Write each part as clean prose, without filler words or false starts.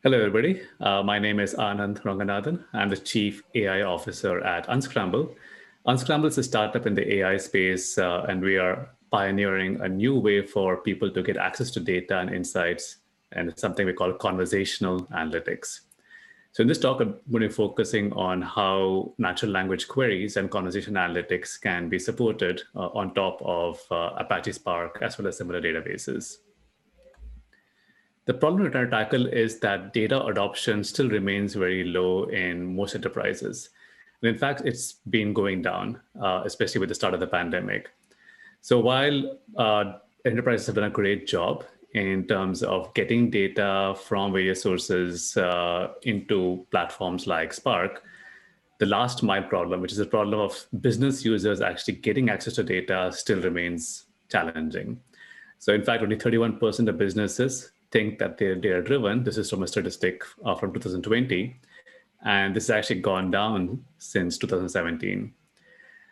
Hello, everybody. My name is Anand Ranganathan. I'm the Chief AI Officer at Unscramble. Unscramble is a startup in the AI space, and we are pioneering a new way for people to get access to data and insights, and it's something we call conversational analytics. So in this talk, I'm going to be focusing on how natural language queries and conversation analytics can be supported on top of Apache Spark as well as similar databases. The problem we're trying to tackle is that data adoption still remains very low in most enterprises. And in fact, it's been going down, especially with the start of the pandemic. So while enterprises have done a great job in terms of getting data from various sources into platforms like Spark, the last mile problem, which is the problem of business users actually getting access to data, still remains challenging. So in fact, only 31% of businesses think that they're data driven. This is from a statistic from 2020. And this has actually gone down since 2017.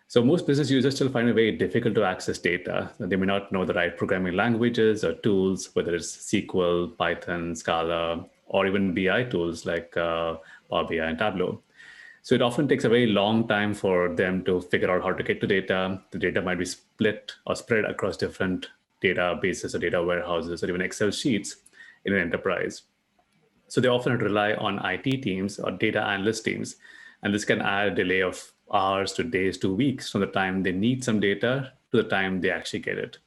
So most business users still find it very difficult to access data. They may not know the right programming languages or tools, whether it's SQL, Python, Scala, or even BI tools like Power BI and Tableau. So it often takes a very long time for them to figure out how to get to data. The data might be split or spread across different databases or data warehouses or even Excel sheets in an enterprise. So they often rely on IT teams or data analyst teams, and this can add a delay of hours to days to weeks from the time they need some data to the time they actually get it.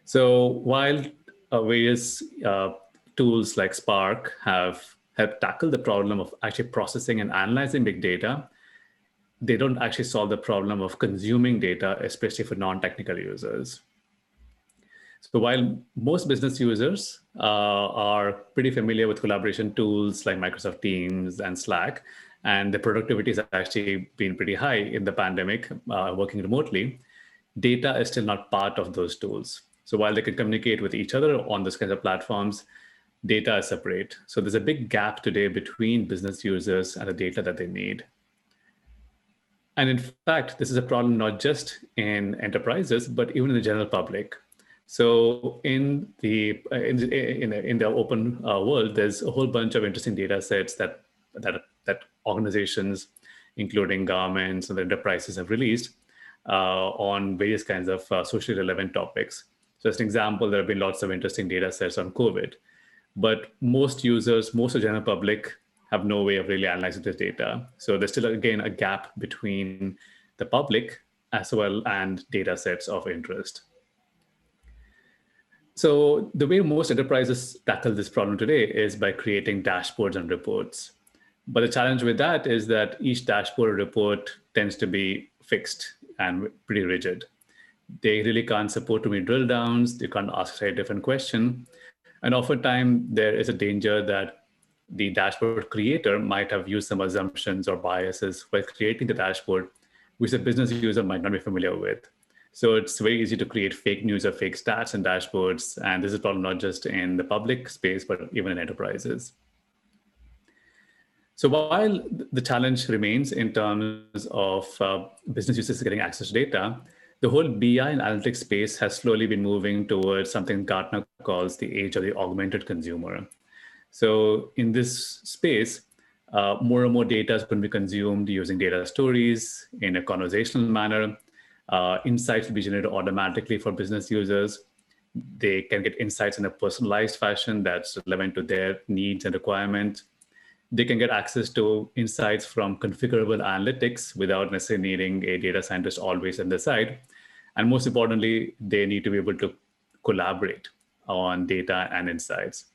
So while various tools like Spark have helped tackle the problem of actually processing and analyzing big data, they don't actually solve the problem of consuming data, especially for non-technical users. So while most business users are pretty familiar with collaboration tools like Microsoft Teams and Slack, and the productivity has actually been pretty high in the pandemic, working remotely, data is still not part of those tools. So while they can communicate with each other on those kinds of platforms, data is separate. So there's a big gap today between business users and the data that they need. And in fact, this is a problem not just in enterprises, but even in the general public. So in the open world, there's a whole bunch of interesting data sets that organizations, including governments and enterprises, have released on various kinds of socially relevant topics. So as an example, there have been lots of interesting data sets on COVID, but most users, most of the general public, have no way of really analyzing this data. So there's still, again, a gap between the public as well and data sets of interest. So the way most enterprises tackle this problem today is by creating dashboards and reports. But the challenge with that is that each dashboard or report tends to be fixed and pretty rigid. They really can't support too many drill downs. They can't ask a different question. And oftentimes there is a danger that the dashboard creator might have used some assumptions or biases while creating the dashboard, which the business user might not be familiar with. So it's very easy to create fake news or fake stats and dashboards. And this is a problem not just in the public space, but even in enterprises. So while the challenge remains in terms of business users getting access to data, the whole BI and analytics space has slowly been moving towards something Gartner calls the age of the augmented consumer. So in this space, more and more data is going to be consumed using data stories in a conversational manner. Insights will be generated automatically for business users. They can get insights in a personalized fashion that's relevant to their needs and requirements. They can get access to insights from configurable analytics without necessarily needing a data scientist always on their side. And most importantly, they need to be able to collaborate on data and insights.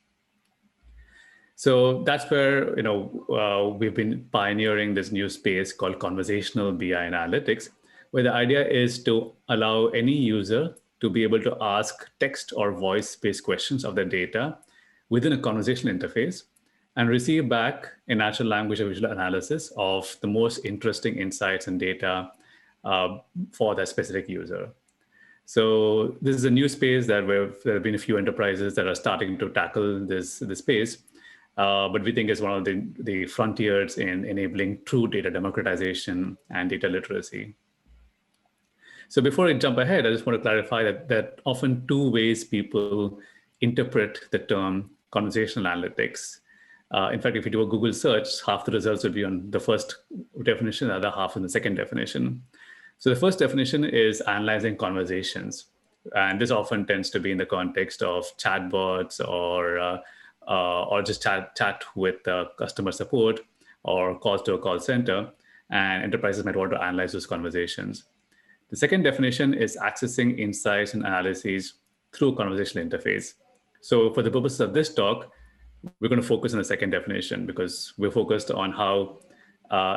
So that's where we've been pioneering this new space called Conversational BI Analytics, where the idea is to allow any user to be able to ask text or voice-based questions of their data within a conversational interface and receive back a natural language or visual analysis of the most interesting insights and data for that specific user. So this is a new space that there have been a few enterprises that are starting to tackle this space. But we think it's one of the frontiers in enabling true data democratization and data literacy. So before I jump ahead, I just want to clarify that often two ways people interpret the term conversational analytics. In fact, if you do a Google search, half the results will be on the first definition, the other half in the second definition. So the first definition is analyzing conversations. And this often tends to be in the context of chatbots or just chat with customer support or calls to a call center. And enterprises might want to analyze those conversations. The second definition is accessing insights and analyses through conversational interface. So for the purposes of this talk, we're going to focus on the second definition because we're focused on how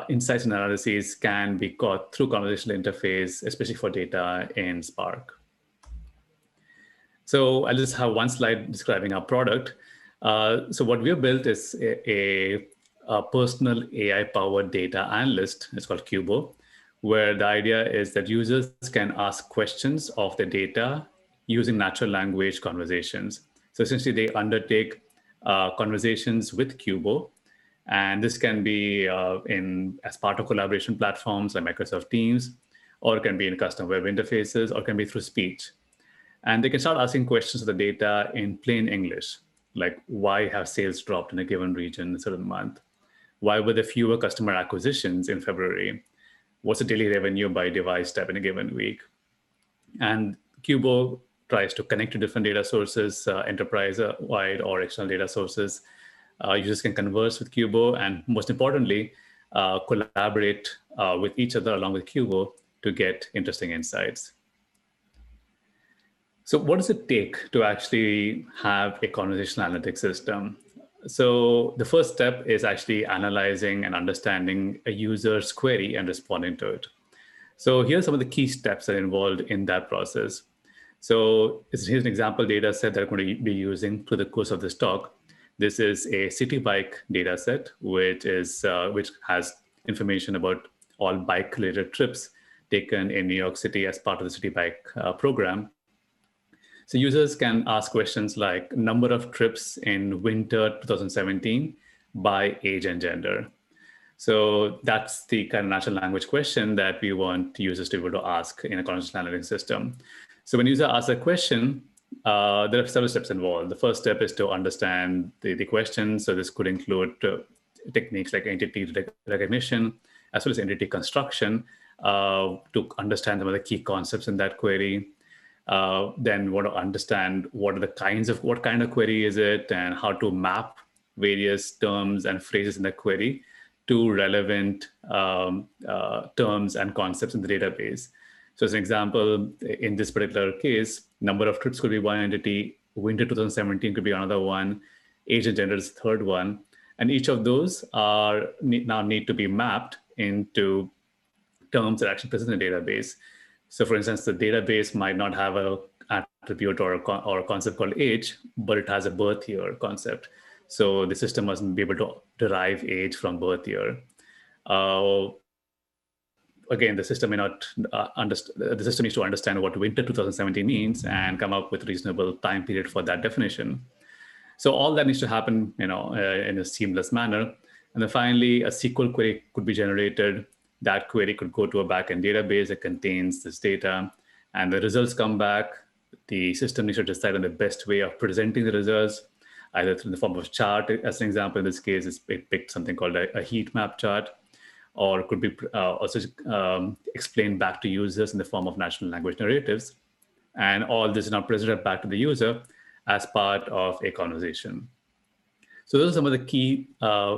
insights and analyses can be got through conversational interface, especially for data in Spark. So I'll just have one slide describing our product. So what we have built is a personal AI-powered data analyst. It's called Cubo, where the idea is that users can ask questions of the data using natural language conversations. So essentially, they undertake conversations with Cubo, and this can be as part of collaboration platforms like Microsoft Teams, or it can be in custom web interfaces, or it can be through speech. And they can start asking questions of the data in plain English, like why have sales dropped in a given region in a certain month? Why were there fewer customer acquisitions in February? What's the daily revenue by device type in a given week? And Cubo tries to connect to different data sources, enterprise-wide or external data sources. Users can converse with Cubo and, most importantly, collaborate with each other along with Cubo to get interesting insights. So what does it take to actually have a conversational analytics system? So the first step is actually analyzing and understanding a user's query and responding to it. So here are some of the key steps that are involved in that process. So here's an example data set that I'm going to be using through the course of this talk. This is a city bike data set, which has information about all bike-related trips taken in New York City as part of the city bike program. So users can ask questions like number of trips in winter 2017 by age and gender. So that's the kind of natural language question that we want users to be able to ask in a conversational analytics system. So when user asks a question, there are several steps involved. The first step is to understand the question. So this could include techniques like entity recognition, as well as entity construction, to understand some of the key concepts in that query. Then want to understand what kind of query is it, and how to map various terms and phrases in the query to relevant terms and concepts in the database. So as an example, in this particular case, number of trips could be one entity, winter 2017 could be another one, age and gender is the third one. And each of those now need to be mapped into terms that are actually present in the database. So for instance, the database might not have an attribute or a concept called age, but it has a birth year concept. So the system must be able to derive age from birth year. Again, the system may not understand. The system needs to understand what winter 2017 means and come up with a reasonable time period for that definition. So all that needs to happen, in a seamless manner. And then finally, a SQL query could be generated. That query could go to a backend database that contains this data, and the results come back. The system needs to decide on the best way of presenting the results, either in the form of a chart. As an example, in this case, it picked something called a heat map chart, or it could be also explained back to users in the form of natural language narratives. And all this is now presented back to the user as part of a conversation. So those are some of the key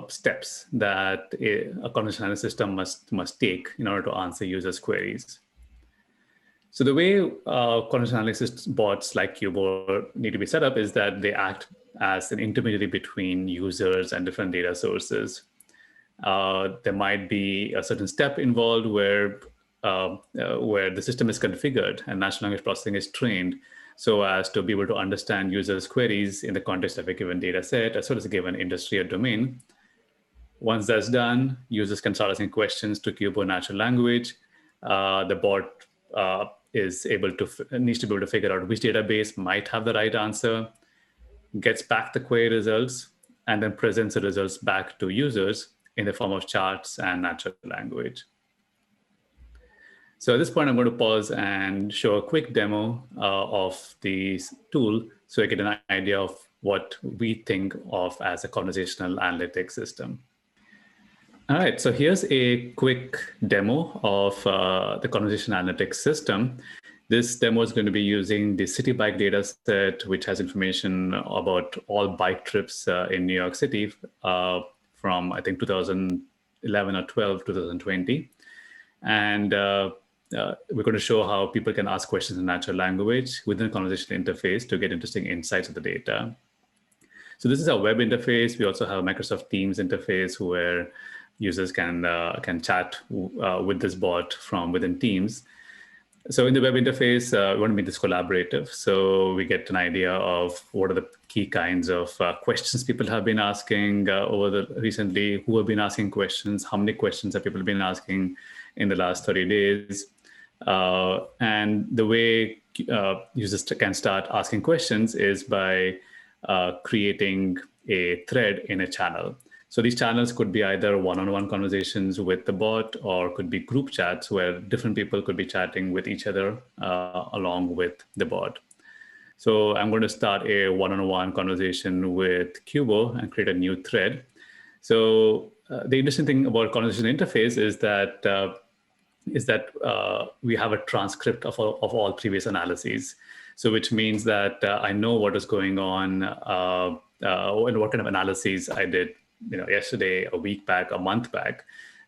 steps that a conversational analytics system must take in order to answer users' queries. So the way conversational analysis bots like Cubo need to be set up is that they act as an intermediary between users and different data sources. There might be a certain step involved where the system is configured and natural language processing is trained so as to be able to understand users' queries in the context of a given data set, as well as a given industry or domain. Once that's done, users can start asking questions to Cubo natural language. The bot needs to be able to figure out which database might have the right answer, gets back the query results, and then presents the results back to users in the form of charts and natural language. So at this point, I'm going to pause and show a quick demo of the tool so I get an idea of what we think of as a conversational analytics system. All right, so here's a quick demo of the conversational analytics system. This demo is going to be using the City Bike data set, which has information about all bike trips in New York City from, I think, 2011 or 12, 2020. And we're going to show how people can ask questions in natural language within a conversational interface to get interesting insights of the data. So this is our web interface. We also have a Microsoft Teams interface where users can chat with this bot from within Teams. So in the web interface, we want to make this collaborative. So we get an idea of what are the key kinds of questions people have been asking recently, who have been asking questions, how many questions have people been asking in the last 30 days. And the way users can start asking questions is by creating a thread in a channel. So these channels could be either one-on-one conversations with the bot, or could be group chats where different people could be chatting with each other along with the bot. So I'm going to start a one-on-one conversation with Cubo and create a new thread. So the interesting thing about conversation interface is that we have a transcript of all previous analyses. So which means that I know what is going on and what kind of analyses I did yesterday, a week back, a month back,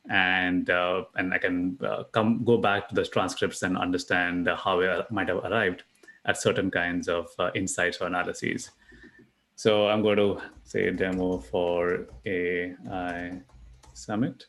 and I can go back to those transcripts and understand how I might have arrived at certain kinds of insights or analyses. So I'm going to say a demo for AI Summit.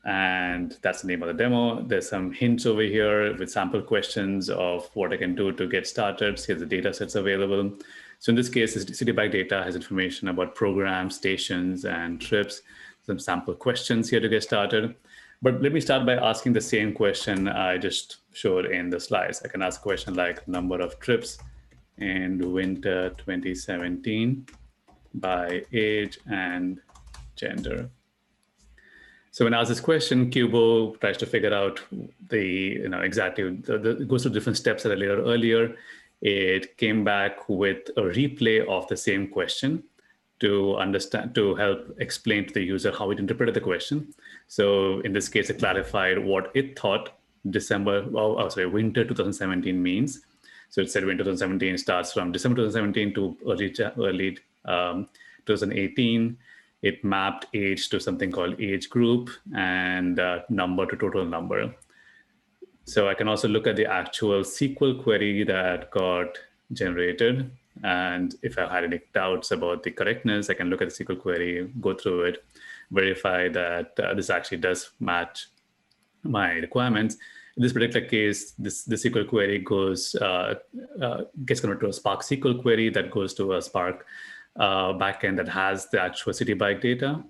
And that's the name of the demo. There's some hints over here with sample questions of what I can do to get started. Here's the data sets available. So in this case, City Bike data has information about programs, stations, and trips. Some sample questions here to get started. But let me start by asking the same question I just showed in the slides. I can ask a question like number of trips in winter 2017 by age and gender. So when I ask this question, Cubo tries to figure out it goes through different steps that I laid out earlier. It came back with a replay of the same question to help explain to the user how it interpreted the question. So in this case, it clarified what it thought winter 2017 means. So it said winter 2017 starts from December 2017 to early 2018. It mapped age to something called age group and number to total number. So I can also look at the actual SQL query that got generated. And if I had any doubts about the correctness, I can look at the SQL query, go through it, verify that this actually does match my requirements. In this particular case, the SQL query gets converted to a Spark SQL query that goes to a Spark backend that has the actual City Bike data.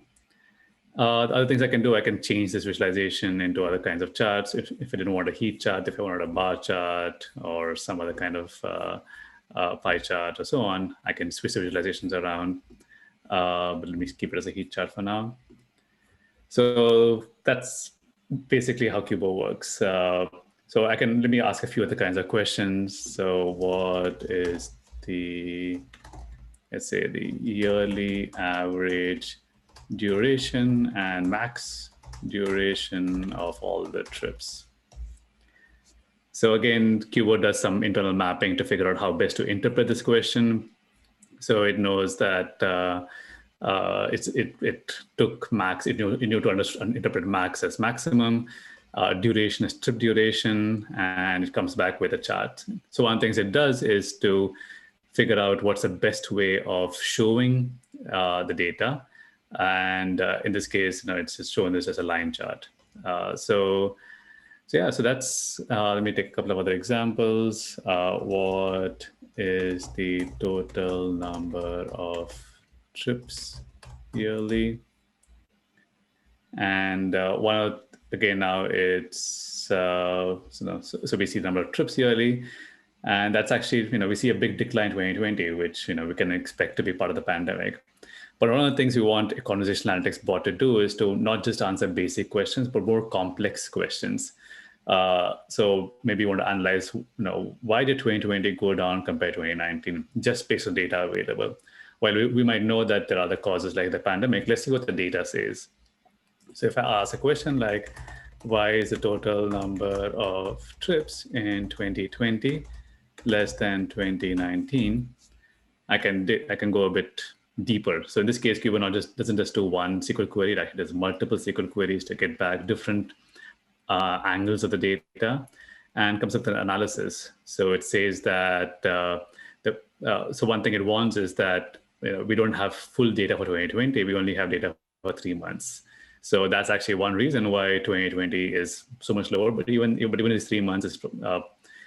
The other things I can do, I can change this visualization into other kinds of charts. If I didn't want a heat chart, if I wanted a bar chart or some other kind of pie chart or so on, I can switch the visualizations around. But let me keep it as a heat chart for now. So that's basically how Cubo works. So let me ask a few other kinds of questions. So what is let's say the yearly average duration and max duration of all the trips? So again, Cubo does some internal mapping to figure out how best to interpret this question. So it knows that it took max, it knew to interpret max as maximum, duration as trip duration, and it comes back with a chart. So one of the things it does is to figure out what's the best way of showing the data. And in this case, it's just showing this as a line chart. So that's, let me take a couple of other examples. What is the total number of trips yearly? And again, now it's, so we see the number of trips yearly. And that's actually, we see a big decline in 2020, which, we can expect to be part of the pandemic. But one of the things we want a conversational analytics bot to do is to not just answer basic questions, but more complex questions. So maybe you want to analyze, why did 2020 go down compared to 2019, just based on data available. While we might know that there are other causes like the pandemic, let's see what the data says. So if I ask a question like, why is the total number of trips in 2020 less than 2019? I can go a bit deeper. So in this case, Cubo doesn't just do one SQL query. It actually does multiple SQL queries to get back different angles of the data and comes up with an analysis. So it says that so one thing it wants is that we don't have full data for 2020. We only have data for 3 months. So that's actually one reason why 2020 is so much lower. But even these 3 months,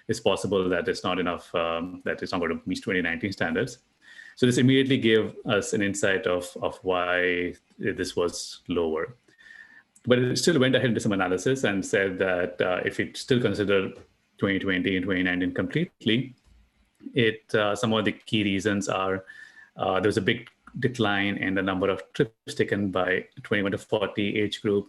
it's possible that it's not enough, that it's not going to meet 2019 standards. So this immediately gave us an insight of why this was lower. But it still went ahead and did some analysis and said that if it still consider 2020 and 2019 completely, some of the key reasons are there was a big decline in the number of trips taken by 21 to 40 age group,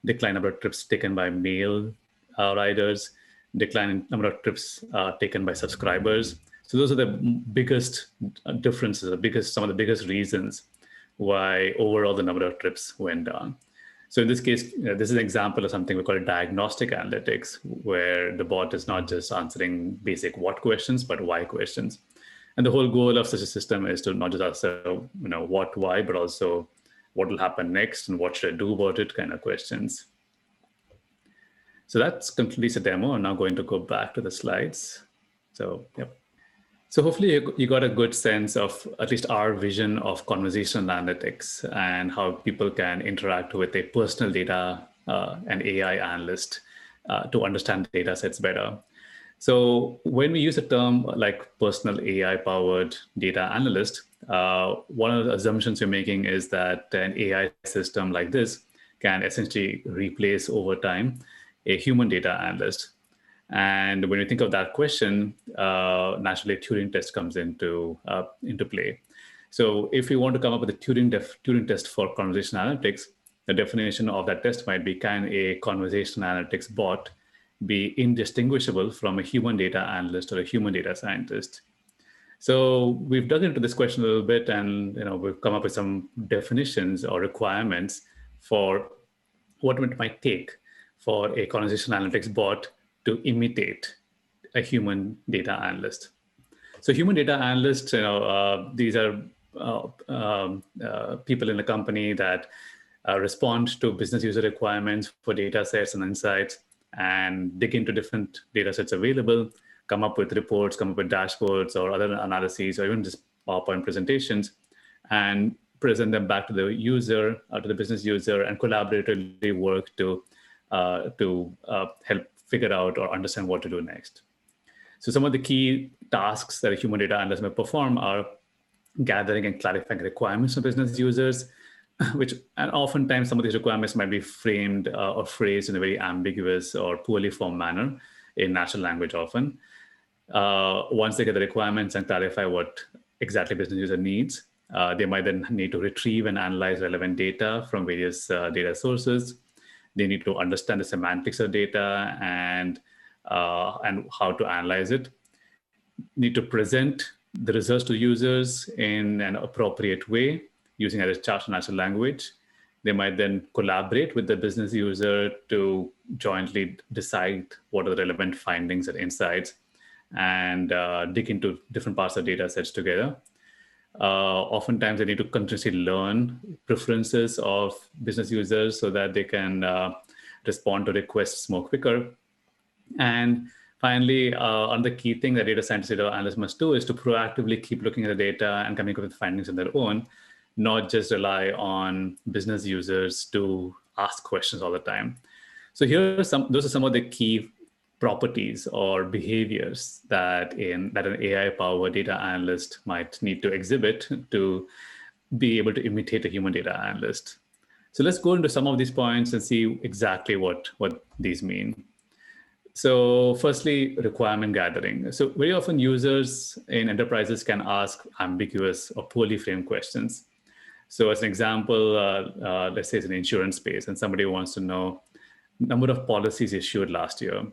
decline number of trips taken by male riders, decline in number of trips taken by subscribers. So those are the biggest differences, some of the biggest reasons why overall the number of trips went down. So in this case, this is an example of something we call diagnostic analytics, where the bot is not just answering basic what questions, but why questions. And the whole goal of such a system is to not just answer, what, why, but also what will happen next and what should I do about it kind of questions. So that completes the demo. I'm now going to go back to the slides. So, yep. So hopefully you got a good sense of at least our vision of conversational analytics and how people can interact with a personal data and AI analyst to understand data sets better. So when we use a term like personal AI-powered data analyst, one of the assumptions you're making is that an AI system like this can essentially replace over time a human data analyst. And when you think of that question, naturally a Turing test comes into play. So if we want to come up with a Turing test for conversational analytics, the definition of that test might be, can a conversational analytics bot be indistinguishable from a human data analyst or a human data scientist? So we've dug into this question a little bit, and we've come up with some definitions or requirements for what it might take for a conversational analytics bot to imitate a human data analyst. So human data analysts, these are people in a company that respond to business user requirements for data sets and insights and dig into different data sets available, come up with reports, come up with dashboards or other analyses, or even just PowerPoint presentations, and present them back to the user, to the business user, and collaboratively work to help figure out or understand what to do next. So some of the key tasks that a human data analyst may perform are gathering and clarifying requirements of business users, and oftentimes some of these requirements might be framed or phrased in a very ambiguous or poorly formed manner in natural language often. Once they get the requirements and clarify what exactly business user needs, they might then need to retrieve and analyze relevant data from various data sources. They need to understand the semantics of data and how to analyze it. Need to present the results to users in an appropriate way using either charts or natural language. They might then collaborate with the business user to jointly decide what are the relevant findings and insights and dig into different parts of data sets together. Oftentimes they need to continuously learn preferences of business users so that they can respond to requests more quicker. And finally, another key thing that data scientists and data analysts must do is to proactively keep looking at the data and coming up with findings on their own, not just rely on business users to ask questions all the time. So those are some of the key properties or behaviors that an AI-powered data analyst might need to exhibit to be able to imitate a human data analyst. So let's go into some of these points and see exactly what these mean. So firstly, requirement gathering. So very often users in enterprises can ask ambiguous or poorly framed questions. So as an example, let's say it's an insurance space and somebody wants to know, number of policies issued last year.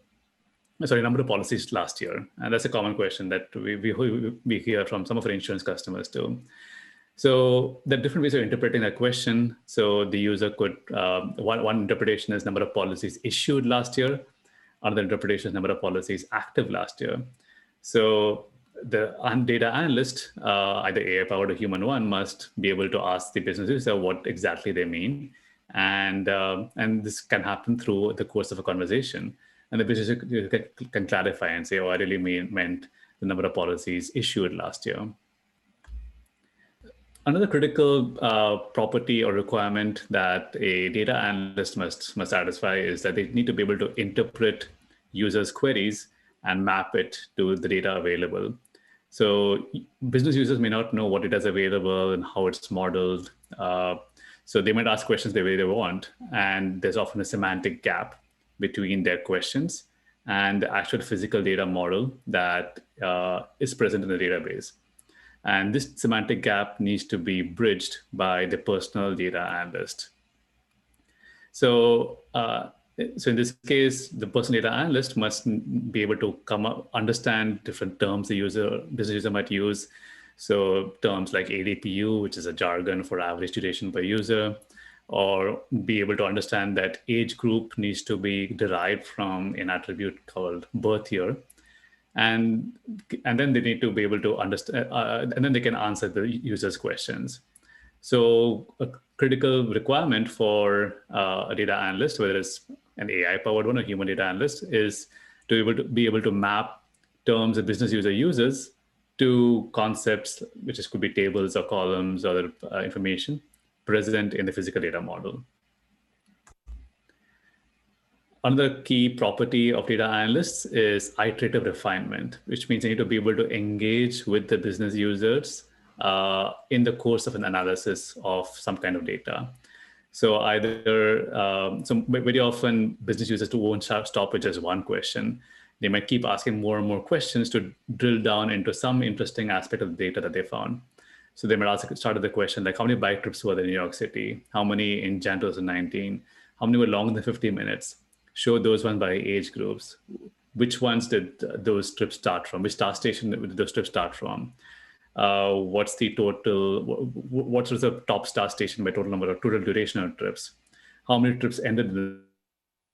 Sorry, number of policies last year. And that's a common question that we hear from some of our insurance customers too. So there are different ways of interpreting that question. So the user could, one interpretation is number of policies issued last year. Another interpretation is number of policies active last year. So the data analyst, either AI powered or human one, must be able to ask the business user what exactly they mean. And this can happen through the course of a conversation. And the business user can clarify and say, oh, I really meant the number of policies issued last year. Another critical property or requirement that a data analyst must satisfy is that they need to be able to interpret users' queries and map it to the data available. So business users may not know what data is available and how it's modeled. So they might ask questions the way they want, and there's often a semantic gap between their questions and the actual physical data model that is present in the database. And this semantic gap needs to be bridged by the personal data analyst. So in this case, the personal data analyst must be able to understand different terms the business user might use. So terms like ADPU, which is a jargon for average duration per user, or be able to understand that age group needs to be derived from an attribute called birth year. And then they need to be able to understand, and then they can answer the user's questions. So a critical requirement for a data analyst, whether it's an AI-powered one or human data analyst, is to be able to map terms a business user uses to concepts, which could be tables or columns or other information present in the physical data model. Another key property of data analysts is iterative refinement, which means you need to be able to engage with the business users in the course of an analysis of some kind of data. So very often business users won't stop with just one question. They might keep asking more and more questions to drill down into some interesting aspect of the data that they found. So they might start with the question like, how many bike trips were there in New York City? How many in Jan 2019? How many were longer than 50 minutes? Show those ones by age groups. Which ones did those trips start from? Which star station did those trips start from? What's the total? What was the top star station by total number of total duration of trips? How many trips ended in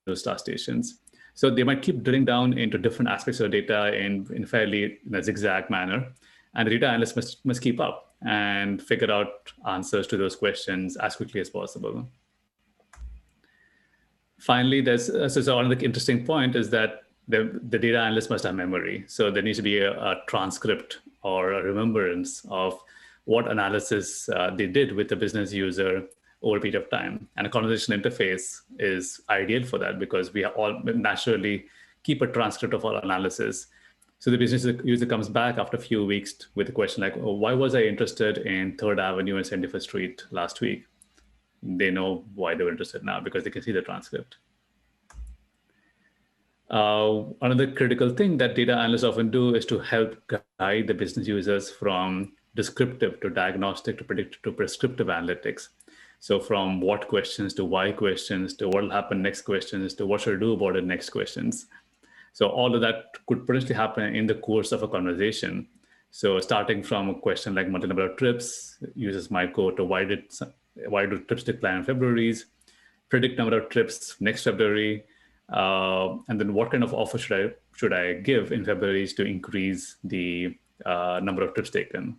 those star stations? So they might keep drilling down into different aspects of the data in fairly a zigzag manner, and the data analyst must keep up and figure out answers to those questions as quickly as possible. Finally, so another interesting point is that the data analyst must have memory. So there needs to be a transcript or a remembrance of what analysis they did with the business user over a period of time. And a conversational interface is ideal for that because we all naturally keep a transcript of our analysis. So the business user comes back after a few weeks with a question like, oh, why was I interested in 3rd Avenue and 75th Street last week? They know why they were interested now because they can see the transcript. Another critical thing that data analysts often do is to help guide the business users from descriptive to diagnostic to predictive to prescriptive analytics. So from what questions to why questions to what will happen next questions to what should I do about it next questions. So all of that could potentially happen in the course of a conversation. So starting from a question like number of trips, users might go to why do trips decline in February, predict number of trips next February, and then what kind of offer should I give in February to increase the number of trips taken.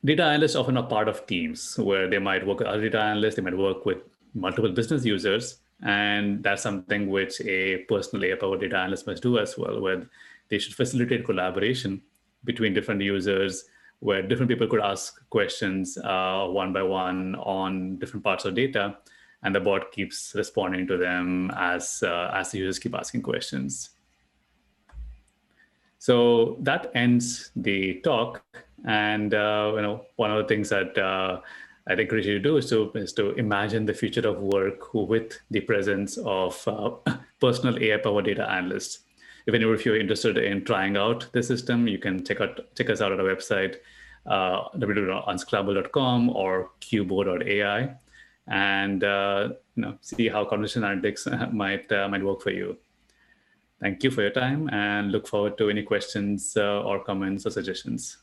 Data analysts often are part of teams where they might work with other data analysts, they might work with multiple business users, and that's something which a personal AI-powered data analyst must do as well, where they should facilitate collaboration between different users, where different people could ask questions one by one on different parts of data, and the bot keeps responding to them as the users keep asking questions. So that ends the talk. And one of the things that I'd encourage you to do is to imagine the future of work with the presence of personal AI-powered data analysts. If you're interested in trying out the system, you can check us out at our website, www.unscramble.com or cubo.ai. and see how conversational analytics might work for you. Thank you for your time, and look forward to any questions or comments or suggestions.